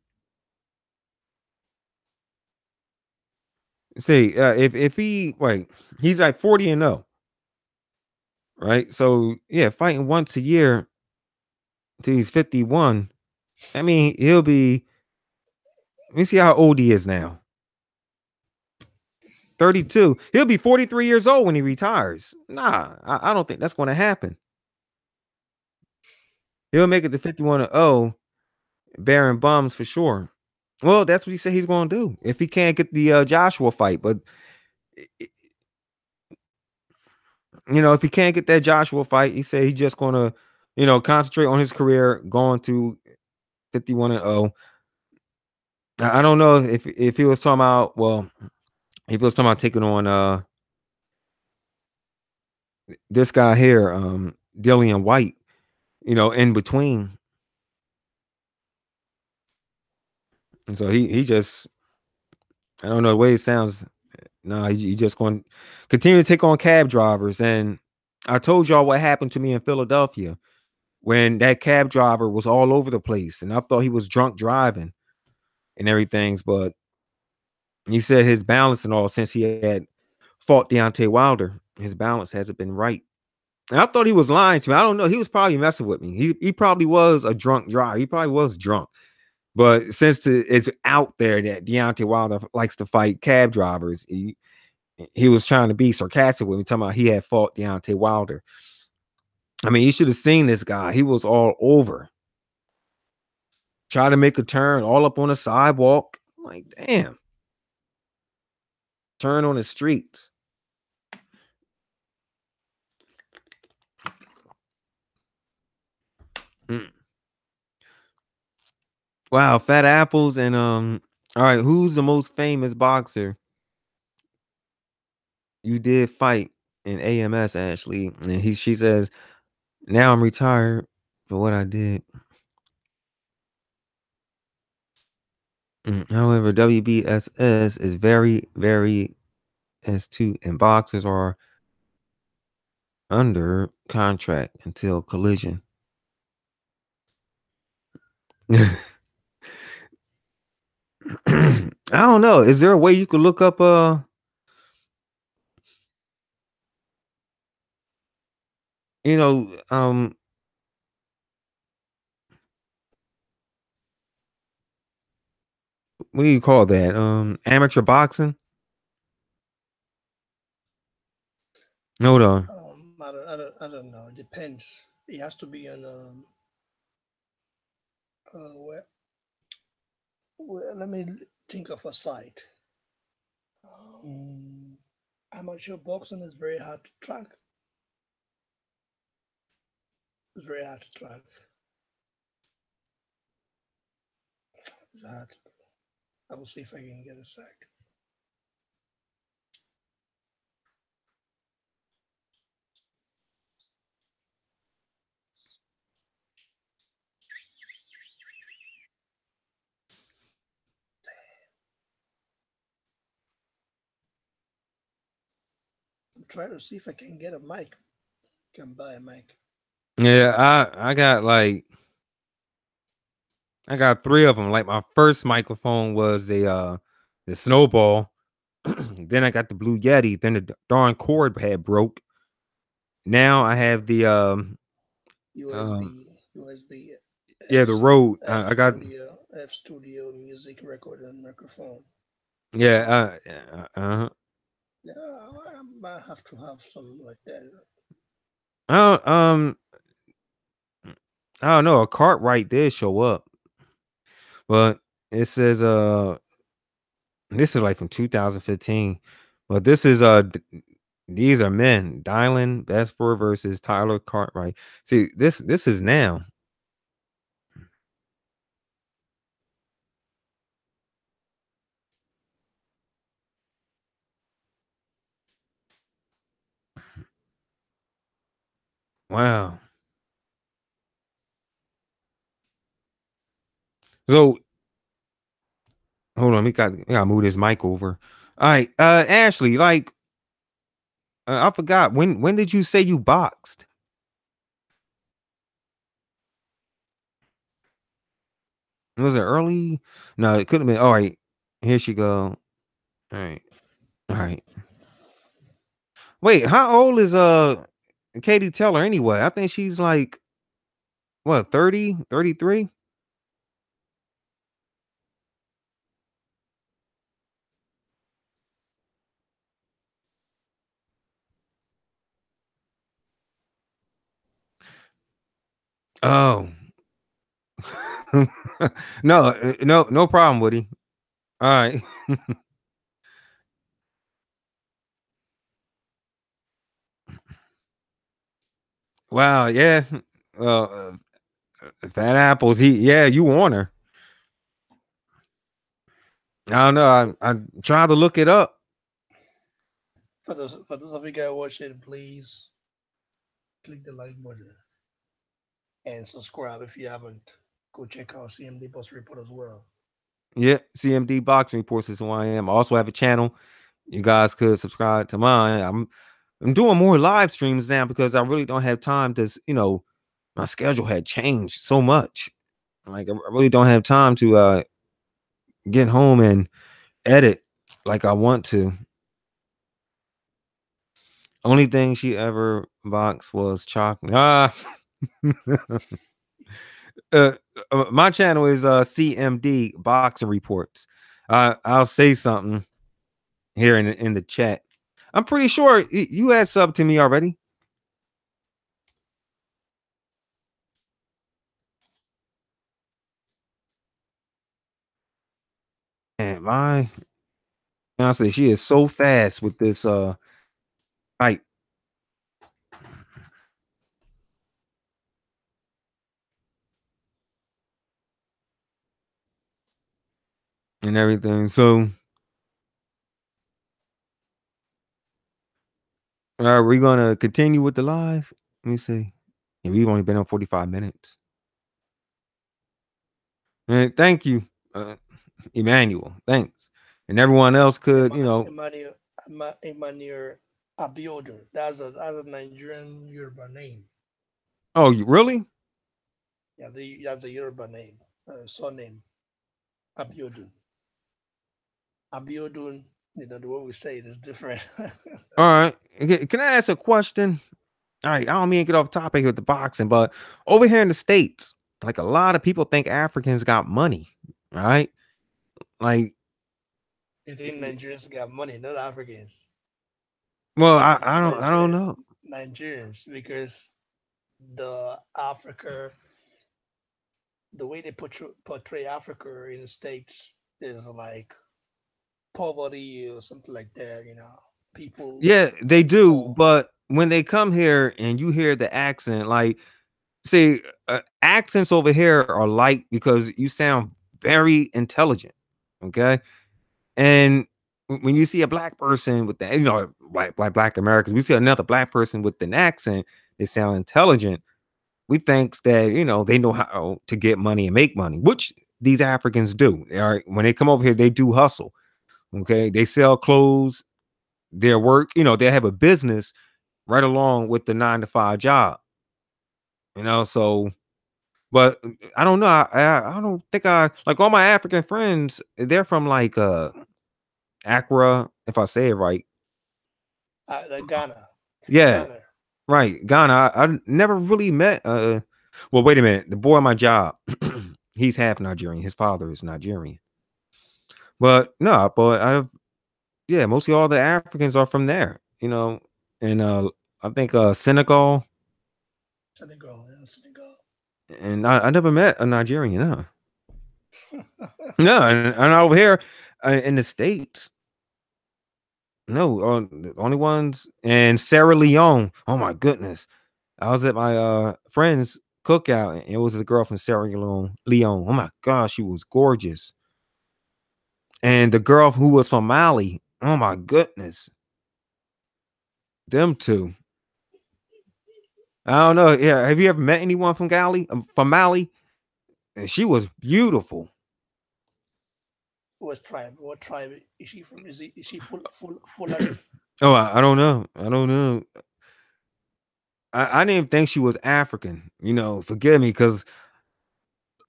Speaker 1: see, if he wait, he's like 40 and 0, right? So yeah, fighting once a year till he's 51. I mean, he'll be. Let me see how old he is now. 32. He'll be 43 years old when he retires. Nah, I don't think that's going to happen. He'll make it to 51 and 0, bearing bums for sure. Well, that's what he said he's going to do if he can't get the Joshua fight. But if he can't get that Joshua fight, he said he's just going to, concentrate on his career, going to 51 and 0. I don't know if he was talking about, well, if he was talking about taking on this guy here, Dillian White, in between. And so he just, I don't know the way it sounds. No, he just going to continue to take on cab drivers. And I told y'all what happened to me in Philadelphia when that cab driver was all over the place, and I thought he was drunk driving and everything. But He said his balance and all since he had fought Deontay Wilder, his balance hasn't been right. And I thought he was lying to me. I don't know. He was probably messing with me. He probably was a drunk driver. He probably was drunk. But since it's out there that Deontay Wilder likes to fight cab drivers, he was trying to be sarcastic with me, talking about he had fought Deontay Wilder. I mean, you should have seen this guy. He was all over. Try to make a turn all up on the sidewalk. I'm like, damn. Turn on the streets. Mm. Wow, fat apples and all right, who's the most famous boxer you did fight in AMS, Ashley? And she says, now I'm retired for what I did. However, WBSS is very, very S2, and boxers are under contract until collision. I don't know. Is there a way you could look up you know, what do you call that? Amateur boxing? Hold on.
Speaker 2: I don't know. It depends. It has to be on where, let me think of a site. Amateur boxing is very hard to track. It's very hard to track. It's hard. I will see if I can get a sec. I'm trying to see if I can get a mic. Can buy a mic.
Speaker 1: Yeah, I got 3 of them. Like my first microphone was the Snowball. Then I got the Blue Yeti. Then the darn cord had broke. Now I have the
Speaker 2: USB.
Speaker 1: yeah, the Rode. I got
Speaker 2: F Studio music recorder and microphone.
Speaker 1: yeah.
Speaker 2: Yeah, I might have to have some like that.
Speaker 1: I don't know. A Cartwright did show up, but it says this is like from 2015. But this is these are men. Dylan Besfor versus Tyler Cartwright. See, this is now. Wow. So hold on, we gotta move this mic over. All right, Ashley, like I forgot when did you say you boxed? Was it early? No, it could have been. All right, here she go. All right, all right. Wait, how old is Katie Taylor anyway? I think she's like what 30, 33? Oh. No, no problem, Woody. All right. Wow, yeah. Well, Fat Apples, yeah, you want her. I don't know. I tried to look it up.
Speaker 2: For those of you guys watching, please click the like button and subscribe if you haven't. Go check out CMD Bus Report as well.
Speaker 1: Yeah, CMD Boxing Reports is who I am. I also have a channel. You guys could subscribe to mine. I'm doing more live streams now because I really don't have time to, my schedule had changed so much. Like I really don't have time to get home and edit. like I want to. Only thing she ever boxed was chocolate. Uh, my channel is CMD Boxing Reports. I'll say something here in the chat. I'm pretty sure you had sub to me already. And my honestly, she is so fast with this fight and everything. So are we gonna continue with the live? Let me see. Yeah, we've only been on 45 minutes. And thank you, uh, Emmanuel. Thanks. And everyone else could,
Speaker 2: Emmanuel, Emmanuel Abiodun. That's a Nigerian Yoruba name.
Speaker 1: oh, you really?
Speaker 2: Yeah, that's a Yoruba name, surname Abiodun. Abiodun, the way we say it is different.
Speaker 1: All right. Can I ask a question? All right, I don't mean to get off topic with the boxing, but over here in the States, like a lot of people think Africans got money, right? Like,
Speaker 2: You think Nigerians got money, not Africans.
Speaker 1: well, I don't
Speaker 2: Nigerian
Speaker 1: know.
Speaker 2: Nigerians, because the Africa, the way they portray Africa in the States is like poverty or something like that. People
Speaker 1: Yeah, they do,
Speaker 2: fall.
Speaker 1: but when they come here and you hear the accent, like, see, accents over here are light because you sound very intelligent, okay? And when you see a black person with that, black Americans, we see another black person with an accent, they sound intelligent. We thinks that they know how to get money and make money, which these Africans do. All right, when they come over here, they do hustle. Okay, they sell clothes, their work. They have a business right along with the 9 to 5 job. So but I don't know. I don't think I like all my African friends. They're from like Accra, if I say it right.
Speaker 2: Ghana,
Speaker 1: Yeah,
Speaker 2: Ghana.
Speaker 1: right. Ghana. I never really met. Well, wait a minute. The boy at my job, he's half Nigerian. His father is Nigerian. But no, but yeah, mostly all the Africans are from there. And I think Senegal,
Speaker 2: Senegal, yeah, Senegal.
Speaker 1: and I never met a Nigerian. No, no, and over here in the States. No, the only ones and Sarah Leone. Oh my goodness. I was at my friend's cookout and it was a girl from Sarah Leone. Oh my gosh, she was gorgeous. And the girl who was from Mali. Oh my goodness. Them two. I don't know. Yeah, have you ever met anyone from from Mali? And she was beautiful.
Speaker 2: What tribe? What tribe is she from? Is she Fulani?
Speaker 1: Oh, I don't know. I don't know. I didn't even think she was African. Forgive me, because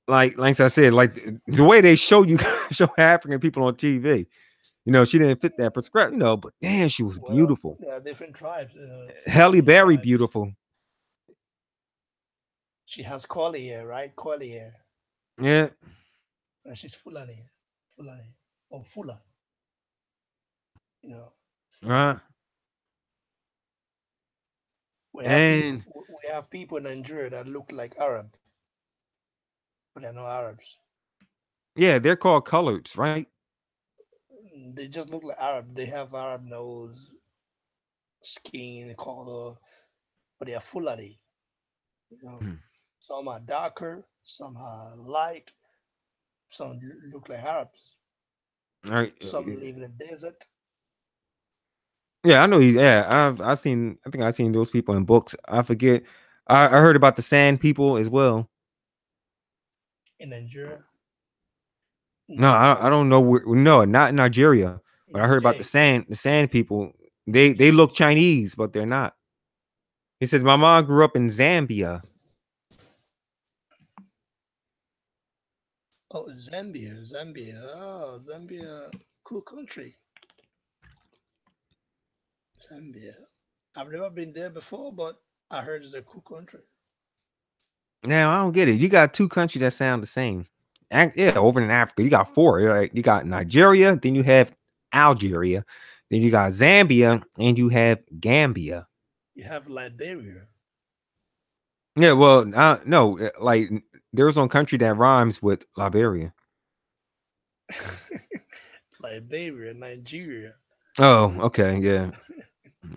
Speaker 1: like I said, like the way they show you show African people on TV. She didn't fit that prescription. But damn, she was
Speaker 2: Well,
Speaker 1: beautiful.
Speaker 2: there are different tribes,
Speaker 1: Halle
Speaker 2: Fulani
Speaker 1: Berry,
Speaker 2: tribes.
Speaker 1: beautiful.
Speaker 2: She has curly hair, right? Curly hair.
Speaker 1: Yeah,
Speaker 2: And she's Fulani. Fulani. Or Fula. You know, Fula.
Speaker 1: right.
Speaker 2: We have people
Speaker 1: And
Speaker 2: we have people in Nigeria that look like Arab, but they're not Arabs.
Speaker 1: yeah, they're called coloreds, right?
Speaker 2: They just look like Arab. They have Arab nose, skin color, but they are Fulani. You know,
Speaker 1: Hmm.
Speaker 2: some are darker, some are light, some look like Arabs.
Speaker 1: All right.
Speaker 2: Some live in the desert.
Speaker 1: Yeah, I know. Yeah, I've seen. I think I've seen those people in books. I forget. I heard about the Sand people as well.
Speaker 2: In Nigeria.
Speaker 1: No, I
Speaker 2: No,
Speaker 1: don't know. No, not in Nigeria. But I heard about
Speaker 2: Niger.
Speaker 1: the sand people. They look Chinese, but they're not. He says my mom grew up in Zambia.
Speaker 2: Oh, Zambia. Oh, Zambia, cool country. Zambia. I've never been there before, but I heard it's a cool country.
Speaker 1: Now I don't get it. You got two countries that sound the same. Yeah, over in Africa, you got four. Right? You got Nigeria, then you have Algeria, then you got Zambia, and you have Gambia.
Speaker 2: You have Liberia.
Speaker 1: Yeah, well, no, like there's one country that rhymes with Liberia.
Speaker 2: Liberia, Nigeria.
Speaker 1: Oh, okay, yeah,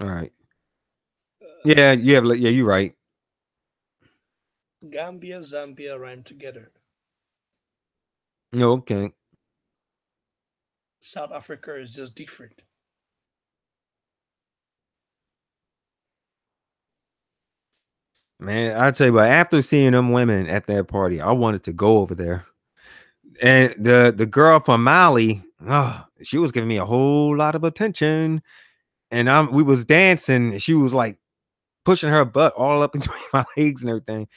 Speaker 1: all right, yeah, yeah, you're right.
Speaker 2: Gambia, Zambia rhyme together.
Speaker 1: No, okay,
Speaker 2: South Africa is just different.
Speaker 1: man. I tell you what, after seeing them women at that party, I wanted to go over there. And the girl from Mali, oh, she was giving me a whole lot of attention, and we was dancing. And she was like pushing her butt all up between my legs and everything,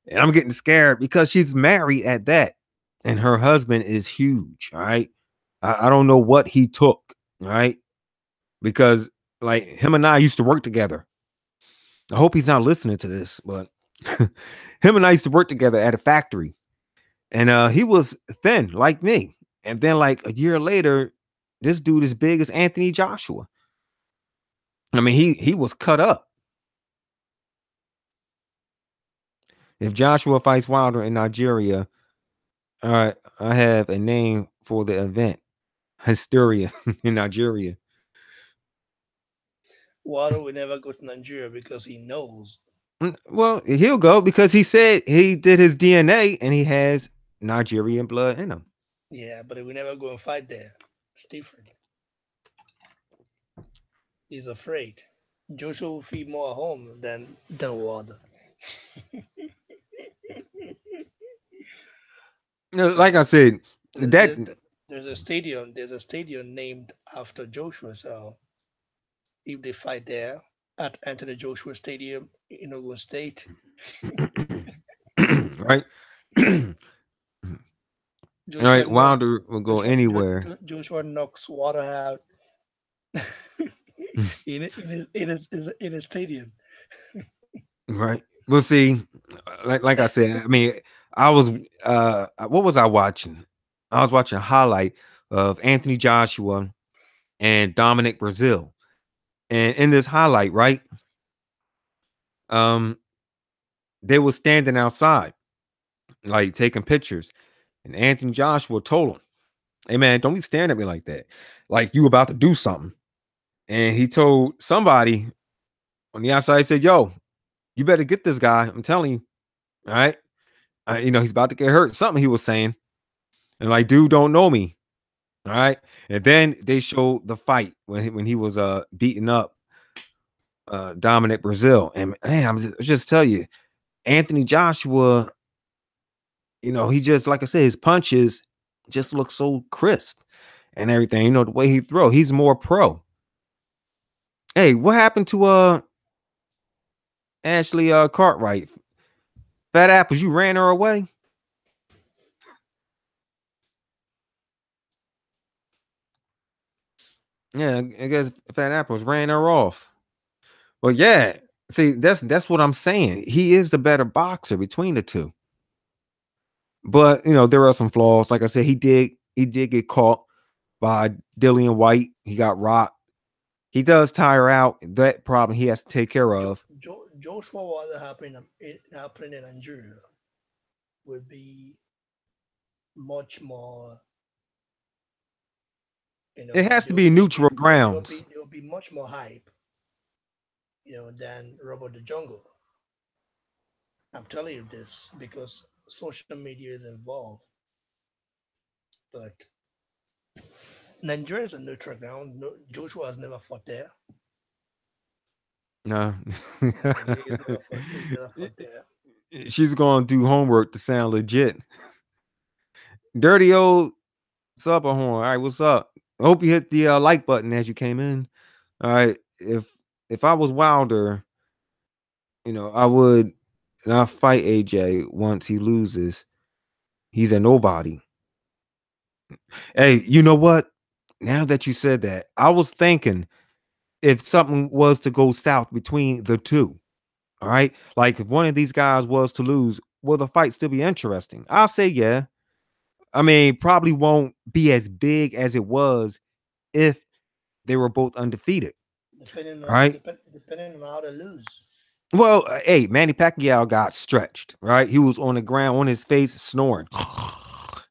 Speaker 1: and I'm getting scared because she's married at that, and her husband is huge. All right, I don't know what he took. All right, because like him and I used to work together. I hope he's not listening to this, but him and I used to work together at a factory, and he was thin like me. And then like a year later, this dude is big as Anthony Joshua. I mean, he was cut up. If Joshua fights Wilder in Nigeria, all right, I have a name for the event: Hysteria in Nigeria.
Speaker 2: Wado will never go to Nigeria because he knows.
Speaker 1: Well, he'll go because he said he did his DNA and he has Nigerian blood in him.
Speaker 2: Yeah, but he will never go and fight there. It's different. He's afraid. Joshua will feel more at home than Wado.
Speaker 1: Like I said, that
Speaker 2: there's a stadium. There's a stadium named after Joshua. So if they fight there at Anthony Joshua Stadium in Ogun State,
Speaker 1: right? All
Speaker 2: Joshua
Speaker 1: right,
Speaker 2: knocks
Speaker 1: Wilder will go anywhere.
Speaker 2: Joshua knocks water out in his stadium.
Speaker 1: Right. We'll see. Like I said, I mean, I was what was I watching? I was watching a highlight of Anthony Joshua and Dominic Brazil. And in this highlight, right? Um, they were standing outside, like taking pictures. And Anthony Joshua told him, "Hey man, don't be staring at me like that. Like you about to do something." And he told somebody on the outside, he said, "Yo, you better get this guy. I'm telling you. All right. He's about to get hurt." Something he was saying. And like, dude, don't know me. All right. And then they showed the fight when he was beating up Dominic Brazil. And man, just tell you, Anthony Joshua, he just like I said, his punches just look so crisp and everything. The way he throw, he's more pro. Hey, what happened to Ashley Cartwright? Fat Apples, you ran her away? Yeah, I guess Fat Apples ran her off. Well, yeah. See, that's what I'm saying. He is the better boxer between the two. But there are some flaws. Like I said, he did get caught by Dillian White. He got rocked. He does tire out. That problem he has to take care of.
Speaker 2: Joshua, what happening in Nigeria would be much more.
Speaker 1: It has to be neutral grounds.
Speaker 2: There'll be much more hype, than Robert the Jungle. I'm telling you this because social media is involved. But Nigeria is a neutral ground. No, Joshua has never fought there.
Speaker 1: No.
Speaker 2: He's never fought there.
Speaker 1: She's gonna do homework to sound legit. Dirty old supper horn. All right, what's up? I hope you hit the like button as you came in. All right. If I was Wilder, I would not fight AJ once he loses. He's a nobody. Hey, you know what? Now that you said that, I was thinking if something was to go south between the two. All right. Like if one of these guys was to lose, will the fight still be interesting? I'll say yeah. I mean, probably won't be as big as it was if they were both undefeated.
Speaker 2: depending
Speaker 1: All
Speaker 2: on
Speaker 1: right.
Speaker 2: depending on how they lose.
Speaker 1: Well, hey, Manny Pacquiao got stretched, right? He was on the ground on his face snoring.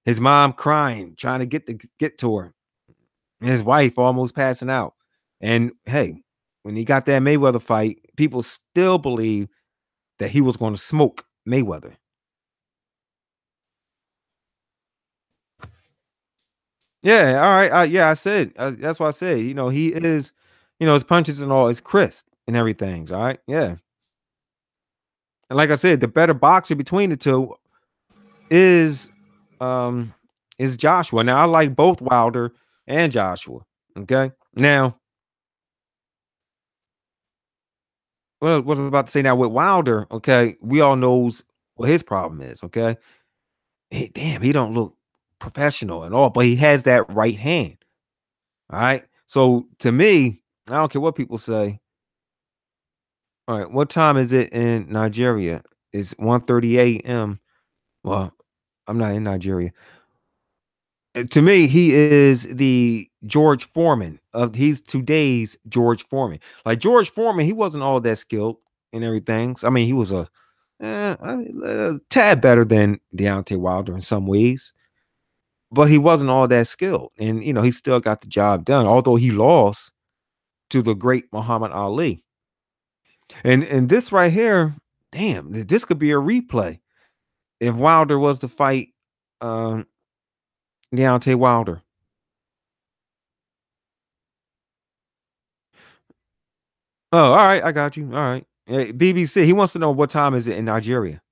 Speaker 1: His mom crying, trying to get to her. And his wife almost passing out. And hey, when he got that Mayweather fight, people still believe that he was going to smoke Mayweather. Yeah, all right. Yeah, I said that's what I said. He is, his punches and all is crisp and everything. All right. Yeah. And like I said, the better boxer between the two is um is Joshua. Now I like both Wilder and Joshua. Okay. Now, what I was about to say now with Wilder, okay, we all knows what his problem is. Okay. Damn, he don't look professional at all, but he has that right hand. All right. So to me, I don't care what people say. All right, what time is it in Nigeria? It's 1:30 a.m. Well, I'm not in Nigeria. To me, he is the George Foreman of he's today's George Foreman. Like George Foreman, he wasn't all that skilled and everything. So, I mean, he was a tad better than Deontay Wilder in some ways, but he wasn't all that skilled. And he still got the job done, although he lost to the great Muhammad Ali. And this right here, damn, this could be a replay if Wilder was to fight um Deontay Wilder. Oh, all right, I got you. All right. Hey, BBC, he wants to know what time is it in Nigeria.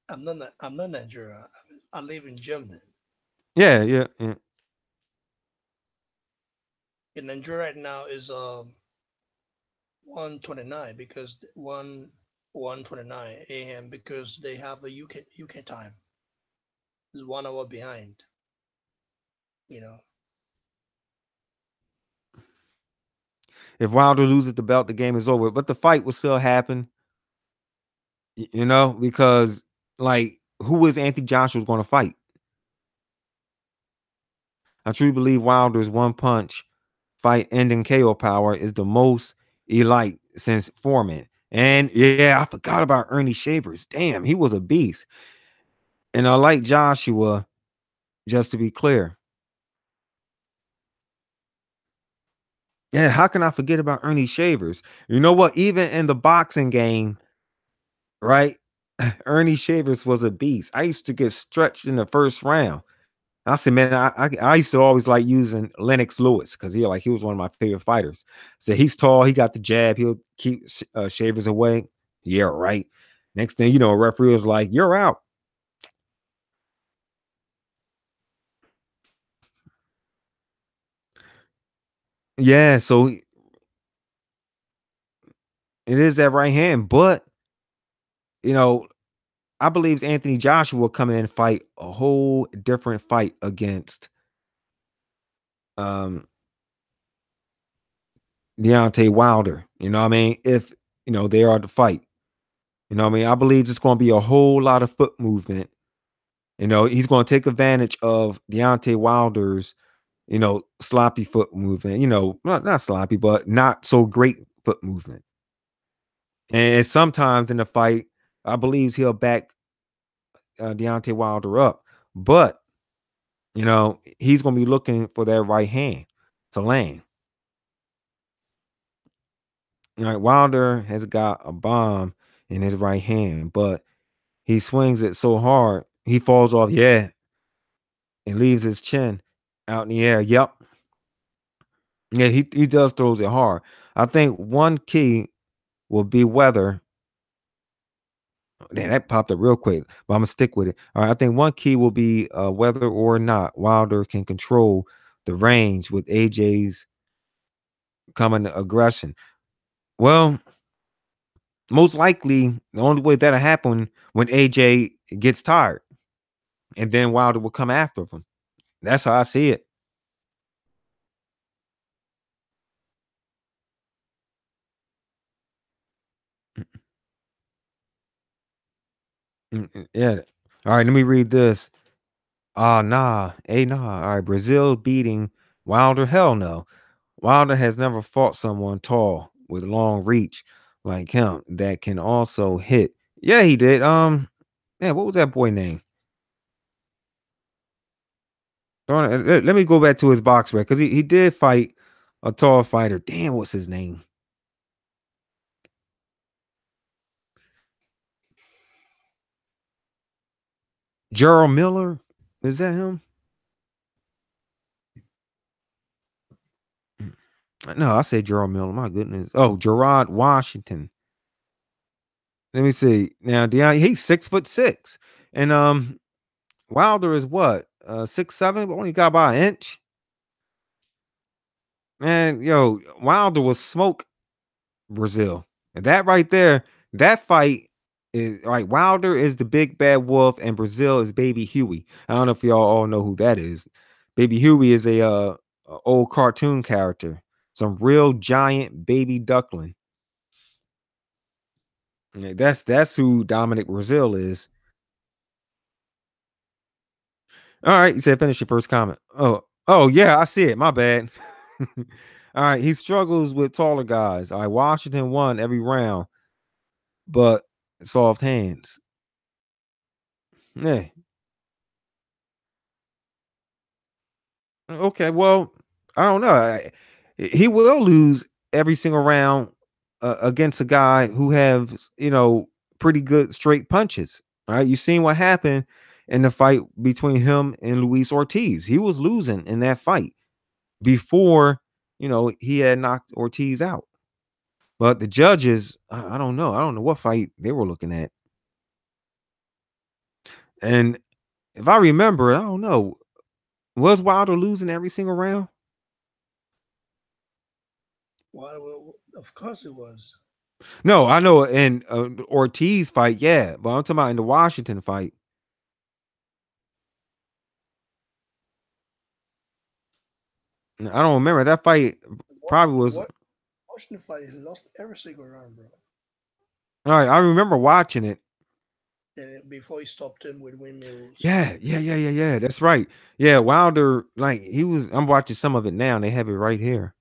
Speaker 2: I'm not Nigeria. I live in Germany.
Speaker 1: Yeah, yeah, yeah.
Speaker 2: In Nigeria right now is 1:29 because 1:29 a.m. because they have a UK time. It's 1 hour behind. You know,
Speaker 1: If Wilder loses the belt, the game is over. But the fight will still happen, because like who is Anthony Joshua going to fight? I truly believe Wilder's one punch fight ending KO power is the most elite since Foreman. And yeah, I forgot about Ernie Shavers. Damn, he was a beast. And I like Joshua, just to be clear. Yeah, how can I forget about Ernie Shavers? You know what? Even in the boxing game, right? Ernie Shavers was a beast. I used to get stretched in the first round. I said, man, I used to always like using Lennox Lewis because he was one of my favorite fighters. So he's tall, he got the jab, he'll keep Shavers away. Yeah, right. Next thing you know, a referee was like, "You're out." Yeah, so it is that right hand, but you know, I believe Anthony Joshua will come in and fight a whole different fight against um Deontay Wilder. You know what I mean? If they are to fight. You know what I mean? I believe it's going to be a whole lot of foot movement. He's going to take advantage of Deontay Wilder's, sloppy foot movement. Not sloppy, but not so great foot movement. And sometimes in the fight, I believe he'll back Deontay Wilder up. But he's going to be looking for that right hand to land. All right, Wilder has got a bomb in his right hand, but he swings it so hard he falls off. Yeah, and leaves his chin out in the air. Yep. Yeah, he does throws it hard. I think one key will be whether. Damn, that popped up real quick, but I'm gonna stick with it. All right, I think one key will be whether or not Wilder can control the range with AJ's coming aggression. Well, most likely the only way that'll happen when AJ gets tired, and then Wilder will come after him. That's how I see it. Yeah. All right, let me read this. Nah. Nah. All right, Brazil beating Wilder. Hell no. Wilder has never fought someone tall with long reach like him that can also hit. Yeah, he did. Yeah, what was that boy name? Let me go back to his box record because he did fight a tall fighter. Damn, what's his name? Gerald Miller? Is that him? No, I said Gerald Miller. My goodness. Oh, Gerard Washington. Let me see. Now, he's 6'6", and Wilder is what? 6'7", but only got about an inch. Man, yo, Wilder was smoke Brazil. And that right there, that fight is right. Wilder is the big bad wolf, and Brazil is Baby Huey. I don't know if y'all all know who that is. Baby Huey is a old cartoon character, some real giant baby duckling. Yeah, that's who Dominic Brazil is. All right, you said finish your first comment. Oh yeah, I see it. My bad. All right, he struggles with taller guys. All right, Washington won every round, but soft hands. Yeah. Okay. Well, I don't know. He will lose every single round against a guy who has pretty good straight punches. All right. You seen what happened in the fight between him and Luis Ortiz. He was losing in that fight before he had knocked Ortiz out. But the judges, I don't know. I don't know what fight they were looking at. And if I remember, I don't know. Was Wilder losing every single round?
Speaker 2: Well, of course it was.
Speaker 1: No, I know in Ortiz fight, yeah, but I'm talking about in the Washington fight. I don't remember that fight. Probably was
Speaker 2: What Washington fight? He lost every single round, bro.
Speaker 1: all right. I remember watching it.
Speaker 2: And before he stopped him with windmills.
Speaker 1: Yeah. That's right. Yeah, Wilder, like he was. I'm watching some of it now. And they have it right here.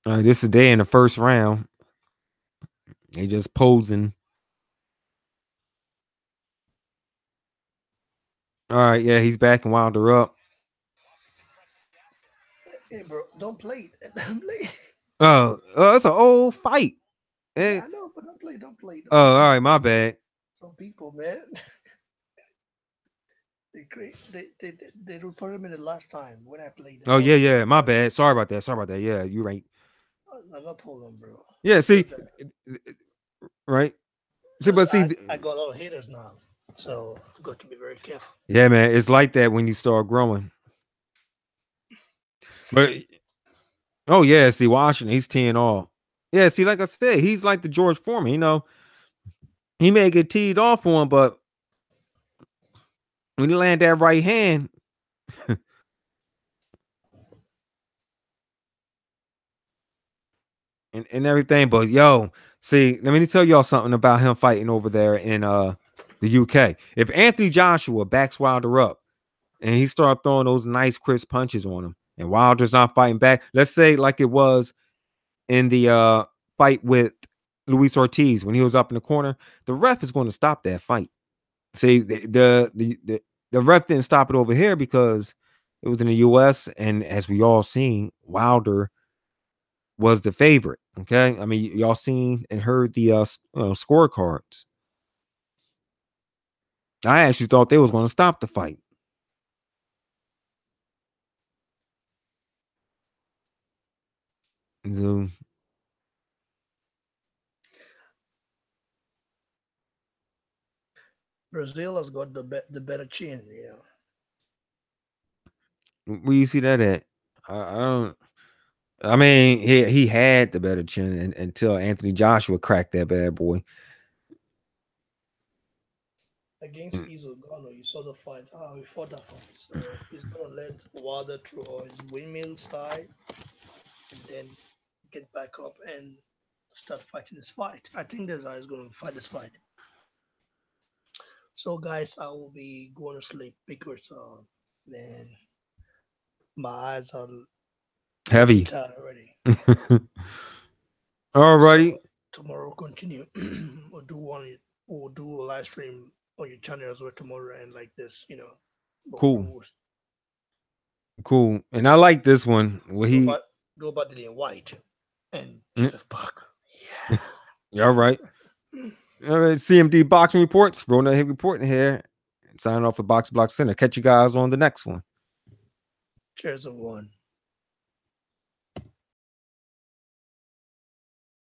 Speaker 1: This is day in the first round. They just posing. All right, yeah, he's backing Wilder up.
Speaker 2: Hey, bro, don't play it. Don't play it.
Speaker 1: It's an old fight. Eh,
Speaker 2: Yeah, I know, but don't play, don't play,
Speaker 1: oh,
Speaker 2: don't
Speaker 1: all
Speaker 2: play.
Speaker 1: right, my bad.
Speaker 2: Some people, man, they reported me the last time when I played.
Speaker 1: Oh
Speaker 2: I was
Speaker 1: yeah, my
Speaker 2: like,
Speaker 1: bad. Sorry about that. Sorry about that. Yeah, you right.
Speaker 2: no problem, bro.
Speaker 1: Yeah,
Speaker 2: It's
Speaker 1: see,
Speaker 2: just that
Speaker 1: right. See,
Speaker 2: because
Speaker 1: but see,
Speaker 2: I got a lot of haters now, so I've got to be very careful.
Speaker 1: yeah, man, it's like that when you start growing. But oh yeah, see, Washington, he's 10 all. Yeah, see, like I said, he's like the George Foreman. He may get teed off on, but when he land that right hand and everything, but yo, see, let me tell y'all something about him fighting over there in the UK. If Anthony Joshua backs Wilder up and he start throwing those nice crisp punches on him, and Wilder's not fighting back, let's say like it was in the fight with Luis Ortiz when he was up in the corner, the ref is going to stop that fight. See, the ref didn't stop it over here because it was in the US, and as we all seen, Wilder was the favorite. Okay. I mean, y'all seen and heard the scorecards. I actually thought they was going to stop the fight. So
Speaker 2: Brazil has got the better chin,
Speaker 1: where you see that at? I don't. I mean, he had the better chin until Anthony Joshua cracked that bad boy.
Speaker 2: Against
Speaker 1: Mm.
Speaker 2: Izogano, you saw the fight. How he fought that fight. So he's gonna let Wilder through his windmill style and then get back up and start fighting this fight. I think this guy is gonna fight this fight. So, guys, I will be going to sleep because man, my eyes are getting
Speaker 1: Heavy.
Speaker 2: tired already.
Speaker 1: All righty.
Speaker 2: So tomorrow we'll continue. We'll do a live stream on your channel as well tomorrow, and like this, we'll
Speaker 1: Cool.
Speaker 2: do
Speaker 1: Cool. And I like this one where
Speaker 2: do
Speaker 1: he
Speaker 2: about do about Dillian White and
Speaker 1: Mm,
Speaker 2: Joseph Parker.
Speaker 1: yeah, all right.
Speaker 2: Yeah.
Speaker 1: All right. CMD boxing reports. Rona Hit reporting here. Signing off for Box Block Center. Catch you guys on the next one.
Speaker 2: Cheers, everyone.